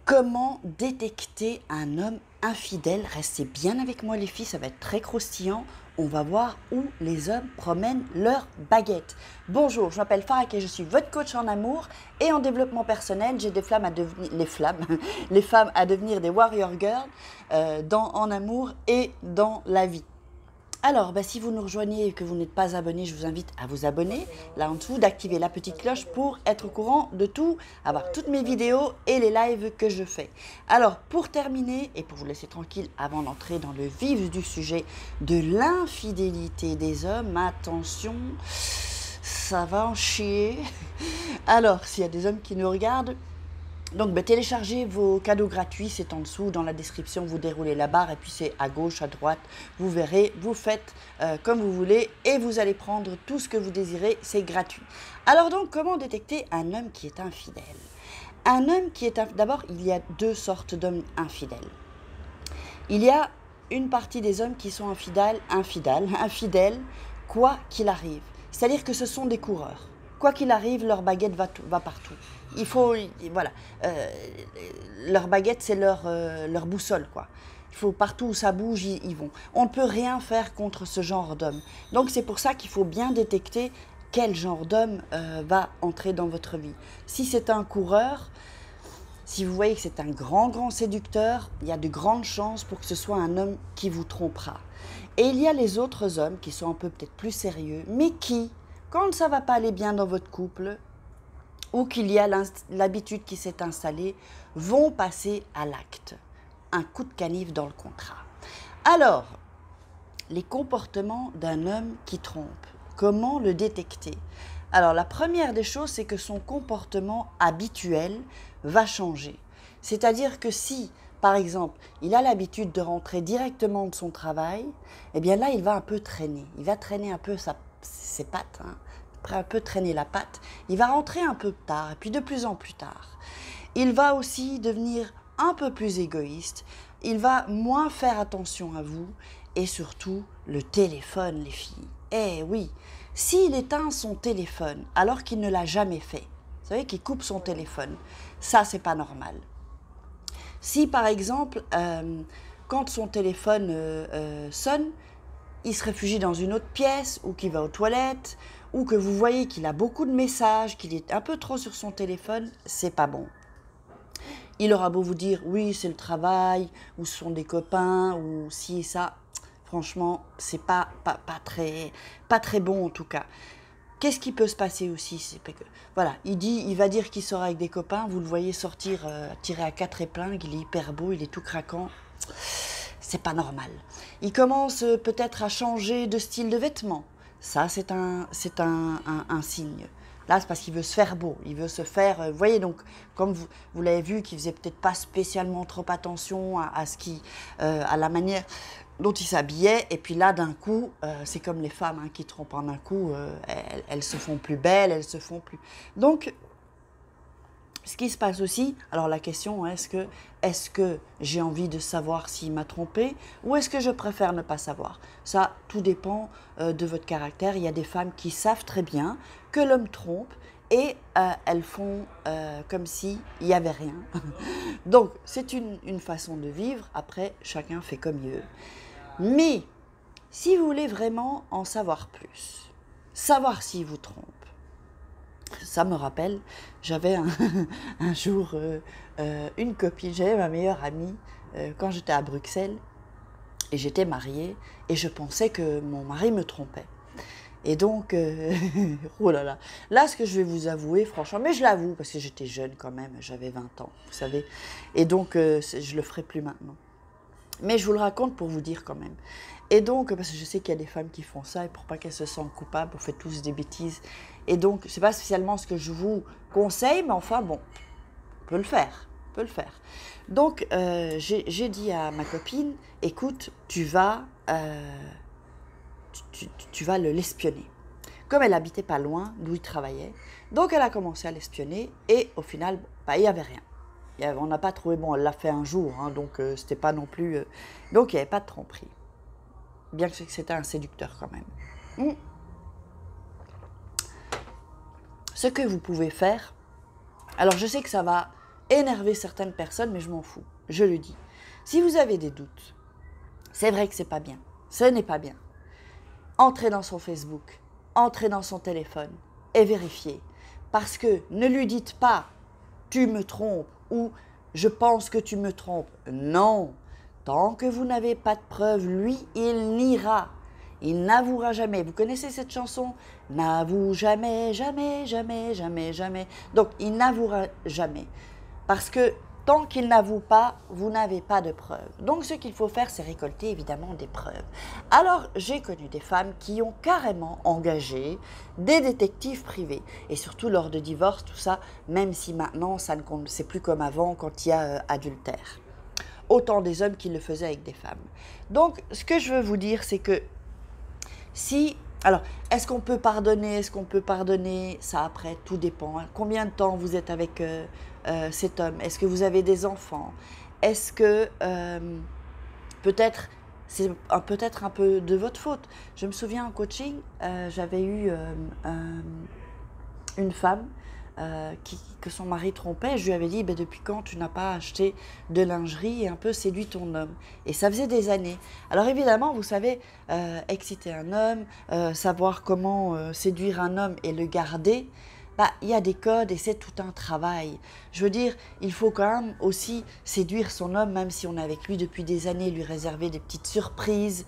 Comment détecter un homme infidèle? Restez bien avec moi les filles, ça va être très croustillant. On va voir où les hommes promènent leurs baguettes. Bonjour, je m'appelle Farak et je suis votre coach en amour et en développement personnel. J'ai des flammes à devenir, les femmes à devenir des warrior girls en amour et dans la vie. Alors, si vous nous rejoignez et que vous n'êtes pas abonné, je vous invite à vous abonner, là en dessous, d'activer la petite cloche pour être au courant de tout, avoir toutes mes vidéos et les lives que je fais. Alors, pour terminer, et pour vous laisser tranquille avant d'entrer dans le vif du sujet de l'infidélité des hommes, attention, ça va en chier. Alors, s'il y a des hommes qui nous regardent, donc téléchargez vos cadeaux gratuits, c'est en dessous, dans la description, vous déroulez la barre et puis c'est à gauche, à droite, vous verrez, vous faites comme vous voulez et vous allez prendre tout ce que vous désirez, c'est gratuit. Alors donc, comment détecter un homme qui est infidèle? Un homme qui est d'abord, il y a deux sortes d'hommes infidèles. Il y a une partie des hommes qui sont infidèles, quoi qu'il arrive. C'est-à-dire que ce sont des coureurs. Quoi qu'il arrive, leur baguette va partout. Il faut, voilà, leur baguette, c'est leur boussole, quoi. Il faut partout où ça bouge, ils vont. On ne peut rien faire contre ce genre d'homme. Donc c'est pour ça qu'il faut bien détecter quel genre d'homme va entrer dans votre vie. Si c'est un coureur, si vous voyez que c'est un grand séducteur, il y a de grandes chances pour que ce soit un homme qui vous trompera. Et il y a les autres hommes qui sont un peu peut-être plus sérieux, mais qui, quand ça ne va pas aller bien dans votre couple, ou qu'il y a l'habitude qui s'est installée, vont passer à l'acte. Un coup de canif dans le contrat. Alors, les comportements d'un homme qui trompe, comment le détecter? Alors, la première des choses, c'est que son comportement habituel va changer. C'est-à-dire que si, par exemple, il a l'habitude de rentrer directement de son travail, eh bien là, il va un peu traîner. Il va traîner un peu ses pattes, un peu traîner la patte, il va rentrer un peu tard, et puis de plus en plus tard. Il va aussi devenir un peu plus égoïste, il va moins faire attention à vous, et surtout le téléphone, les filles. Eh oui, s'il éteint son téléphone alors qu'il ne l'a jamais fait, vous savez qu'il coupe son téléphone, ça c'est pas normal. Si par exemple, quand son téléphone sonne, il se réfugie dans une autre pièce ou qu'il va aux toilettes, ou que vous voyez qu'il a beaucoup de messages, qu'il est un peu trop sur son téléphone, c'est pas bon. Il aura beau vous dire, oui, c'est le travail, ou ce sont des copains, ou ci et ça. Franchement, c'est pas très bon en tout cas. Qu'est-ce qui peut se passer aussi? C'est que, voilà, il va dire qu'il sort avec des copains, vous le voyez sortir, tirer à 4 épingles, il est hyper beau, il est tout craquant. C'est pas normal. Il commence peut-être à changer de style de vêtements. Ça, c'est un signe. Là, c'est parce qu'il veut se faire beau. Il veut se faire... vous voyez, donc, comme vous l'avez vu, qu'il faisait peut-être pas spécialement trop attention à la manière dont il s'habillait. Et puis là, d'un coup, c'est comme les femmes qui trompent en un coup. Elles se font plus belles, elles se font plus... Donc, ce qui se passe aussi, alors la question, est-ce que j'ai envie de savoir s'il m'a trompé ou est-ce que je préfère ne pas savoir? Ça, tout dépend de votre caractère. Il y a des femmes qui savent très bien que l'homme trompe et elles font comme s'il n'y avait rien. Donc, c'est une façon de vivre. Après, chacun fait comme il veut. Mais, si vous voulez vraiment en savoir plus, savoir s'il vous trompe, ça me rappelle, j'avais un jour une copine, j'avais ma meilleure amie quand j'étais à Bruxelles et j'étais mariée et je pensais que mon mari me trompait. Et donc, oh là là, là ce que je vais vous avouer franchement, mais je l'avoue parce que j'étais jeune quand même, j'avais 20 ans, vous savez, et donc je le ferai plus maintenant. Mais je vous le raconte pour vous dire quand même. Et donc, parce que je sais qu'il y a des femmes qui font ça, et pour pas qu'elles se sentent coupables, on fait tous des bêtises. Et donc, c'est pas spécialement ce que je vous conseille, mais enfin, bon, on peut le faire, Donc, j'ai dit à ma copine, écoute, tu vas l'espionner. Comme elle habitait pas loin d'où il travaillait, donc elle a commencé à l'espionner, et au final, il n'y avait rien. On n'a pas trouvé, bon, elle l'a fait un jour, donc c'était pas non plus... donc il n'y avait pas de tromperie. Bien que c'était un séducteur quand même. Ce que vous pouvez faire, alors je sais que ça va énerver certaines personnes, mais je m'en fous, je le dis. Si vous avez des doutes, c'est vrai que c'est pas bien, ce n'est pas bien. Entrez dans son Facebook, entrez dans son téléphone et vérifiez. Parce que ne lui dites pas « tu me trompes » ou « je pense que tu me trompes ». Non, tant que vous n'avez pas de preuves, lui, il niera. Il n'avouera jamais. Vous connaissez cette chanson? N'avoue jamais, jamais, jamais, jamais, jamais. Donc, il n'avouera jamais. Parce que tant qu'il n'avoue pas, vous n'avez pas de preuves. Donc, ce qu'il faut faire, c'est récolter évidemment des preuves. Alors, j'ai connu des femmes qui ont carrément engagé des détectives privés. Et surtout lors de divorce, tout ça, même si maintenant, ça ne compte, c'est plus comme avant quand il y a adultère. Autant des hommes qui le faisaient avec des femmes. Donc, ce que je veux vous dire, c'est que si... Alors, est-ce qu'on peut pardonner? Est-ce qu'on peut pardonner? Ça, après, tout dépend. Hein. Combien de temps vous êtes avec cet homme? Est-ce que vous avez des enfants? Est-ce que peut-être, c'est peut-être un peu de votre faute? Je me souviens en coaching, j'avais eu une femme que son mari trompait. Je lui avais dit, depuis quand tu n'as pas acheté de lingerie et un peu séduit ton homme? Et ça faisait des années. Alors évidemment, vous savez, exciter un homme, savoir comment séduire un homme et le garder, il y a des codes et c'est tout un travail. Je veux dire, il faut quand même aussi séduire son homme, même si on est avec lui depuis des années, lui réserver des petites surprises,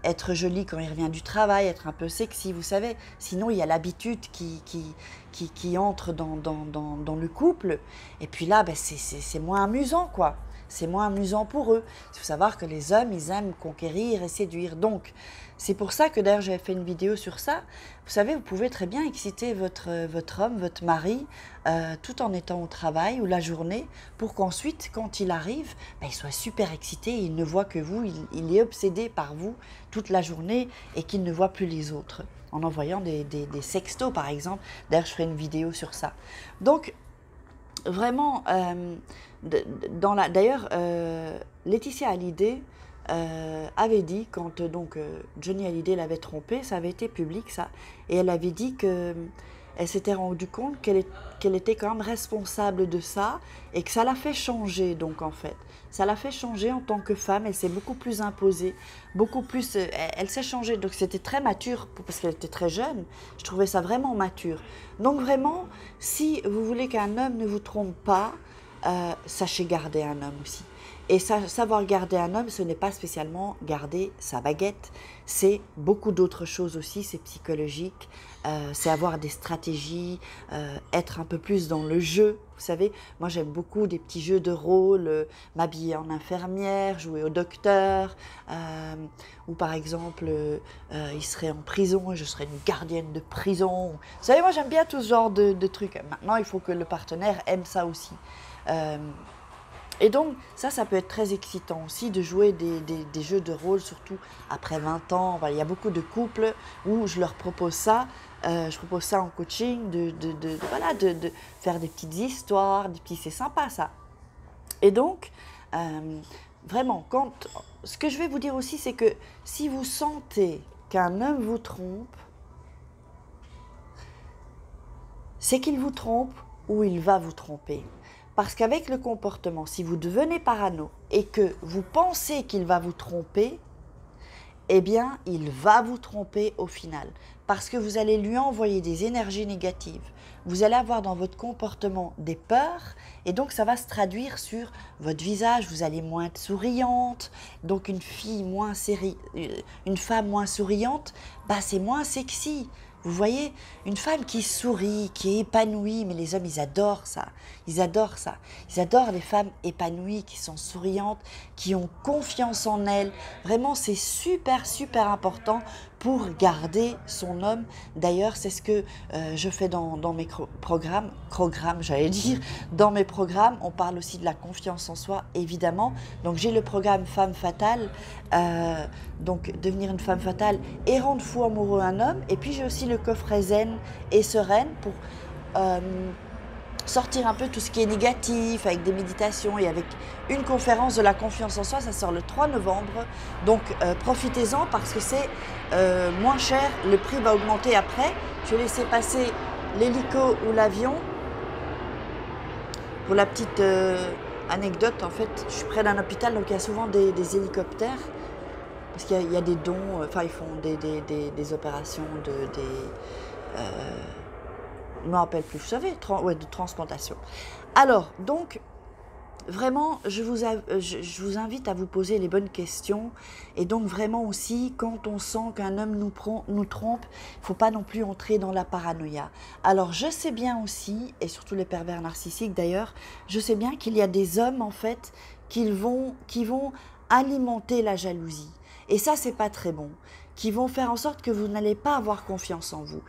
être joli quand il revient du travail, être un peu sexy, vous savez. Sinon, il y a l'habitude qui entre dans le couple. Et puis là, c'est moins amusant, quoi. C'est moins amusant pour eux. Il faut savoir que les hommes, ils aiment conquérir et séduire. Donc, c'est pour ça que d'ailleurs, j'avais fait une vidéo sur ça. Vous savez, vous pouvez très bien exciter votre homme, votre mari, tout en étant au travail ou la journée, pour qu'ensuite, quand il arrive, il soit super excité et il ne voit que vous, il est obsédé par vous toute la journée et qu'il ne voit plus les autres, en envoyant des sextos, par exemple. D'ailleurs, je ferai une vidéo sur ça. Donc, vraiment, d'ailleurs, Laetitia Hallyday avait dit, quand Johnny Hallyday l'avait trompée, ça avait été public ça, et elle avait dit qu'elle s'était rendue compte qu'elle était quand même responsable de ça, et que ça l'a fait changer, donc en fait. Ça l'a fait changer en tant que femme, elle s'est beaucoup plus imposée, beaucoup plus, elle s'est changée, donc c'était très mature, parce qu'elle était très jeune, je trouvais ça vraiment mature. Donc vraiment, si vous voulez qu'un homme ne vous trompe pas, sachez garder un homme aussi. Et savoir garder un homme, ce n'est pas spécialement garder sa baguette, c'est beaucoup d'autres choses aussi, c'est psychologique, c'est avoir des stratégies, être un peu plus dans le jeu. Vous savez, moi j'aime beaucoup des petits jeux de rôle, m'habiller en infirmière, jouer au docteur, ou par exemple, il serait en prison et je serais une gardienne de prison. Vous savez, moi j'aime bien tout ce genre de trucs. Maintenant, il faut que le partenaire aime ça aussi. Et donc, ça peut être très excitant aussi de jouer des jeux de rôle, surtout après 20 ans. Il y a beaucoup de couples où je leur propose ça. Je propose ça en coaching, de faire des petites histoires, c'est sympa ça. Et donc, vraiment, ce que je vais vous dire aussi, c'est que si vous sentez qu'un homme vous trompe, c'est qu'il vous trompe ou il va vous tromper. Parce qu'avec le comportement, si vous devenez parano et que vous pensez qu'il va vous tromper, eh bien, il va vous tromper au final. Parce que vous allez lui envoyer des énergies négatives. Vous allez avoir dans votre comportement des peurs et donc ça va se traduire sur votre visage. Vous allez moins être souriante. Donc une femme moins souriante, c'est moins sexy. Vous voyez, une femme qui sourit, qui est épanouie, mais les hommes, ils adorent ça. Ils adorent ça. Ils adorent les femmes épanouies, qui sont souriantes, qui ont confiance en elles. Vraiment, c'est super, super important pour garder son homme. D'ailleurs, c'est ce que je fais dans mes programmes, dans mes programmes, on parle aussi de la confiance en soi, évidemment. Donc, j'ai le programme Femme Fatale, donc devenir une femme fatale et rendre fou amoureux un homme. Et puis, j'ai aussi le coffret Zen et Sereine pour sortir un peu tout ce qui est négatif, avec des méditations et avec une conférence de la confiance en soi. Ça sort le 3 novembre, donc profitez-en parce que c'est moins cher, le prix va augmenter après. Je vais laisser passer l'hélico ou l'avion. Pour la petite anecdote, en fait, je suis près d'un hôpital, donc il y a souvent des hélicoptères, parce qu'il y a des dons, enfin ils font des opérations je ne me rappelle plus, vous savez, ouais, de transplantation. Alors, donc, vraiment, je vous invite à vous poser les bonnes questions. Et donc, vraiment aussi, quand on sent qu'un homme nous trompe, il ne faut pas non plus entrer dans la paranoïa. Alors, je sais bien aussi, et surtout les pervers narcissiques d'ailleurs, je sais bien qu'il y a des hommes, en fait, qui vont alimenter la jalousie. Et ça, c'est pas très bon. Qui vont faire en sorte que vous n'allez pas avoir confiance en vous.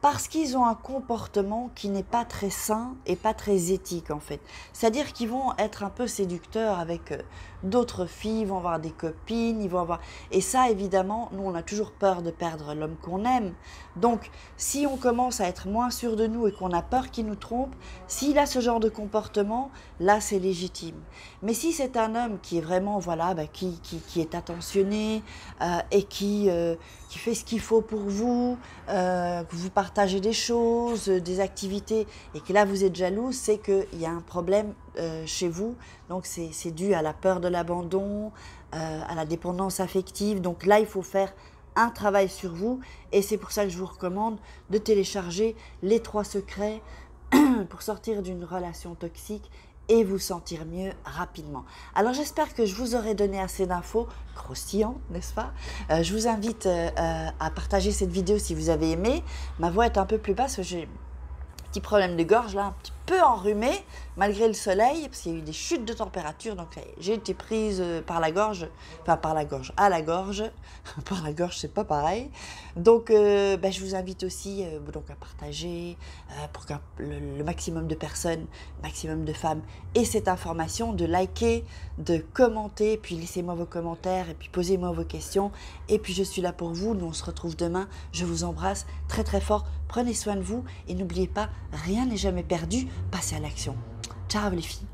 Parce qu'ils ont un comportement qui n'est pas très sain et pas très éthique en fait. C'est-à-dire qu'ils vont être un peu séducteurs avec d'autres filles, ils vont avoir des copines, ils vont avoir... Et ça évidemment, nous on a toujours peur de perdre l'homme qu'on aime. Donc si on commence à être moins sûr de nous et qu'on a peur qu'il nous trompe, s'il a ce genre de comportement, là c'est légitime. Mais si c'est un homme qui est vraiment, voilà, qui est attentionné et qui fait ce qu'il faut pour vous, que vous partagez des choses, des activités, et que là vous êtes jalouse, c'est qu'il y a un problème chez vous. Donc c'est dû à la peur de l'abandon, à la dépendance affective. Donc là, il faut faire un travail sur vous, et c'est pour ça que je vous recommande de télécharger les 3 secrets pour sortir d'une relation toxique et vous sentir mieux rapidement. Alors j'espère que je vous aurai donné assez d'infos croustillantes, n'est-ce pas? Je vous invite à partager cette vidéo si vous avez aimé. Ma voix est un peu plus basse, j'ai un petit problème de gorge là, un petit peu enrhumé malgré le soleil, parce qu'il y a eu des chutes de température, donc j'ai été prise par la gorge, enfin par la gorge, à la gorge, par la gorge c'est pas pareil. Donc je vous invite aussi donc à partager pour que le maximum de personnes, maximum de femmes aient cette information, de liker, de commenter, puis laissez-moi vos commentaires et puis posez-moi vos questions, et puis je suis là pour vous. Nous on se retrouve demain, je vous embrasse très très fort, prenez soin de vous et n'oubliez pas, rien n'est jamais perdu, passez à l'action. Ciao les filles.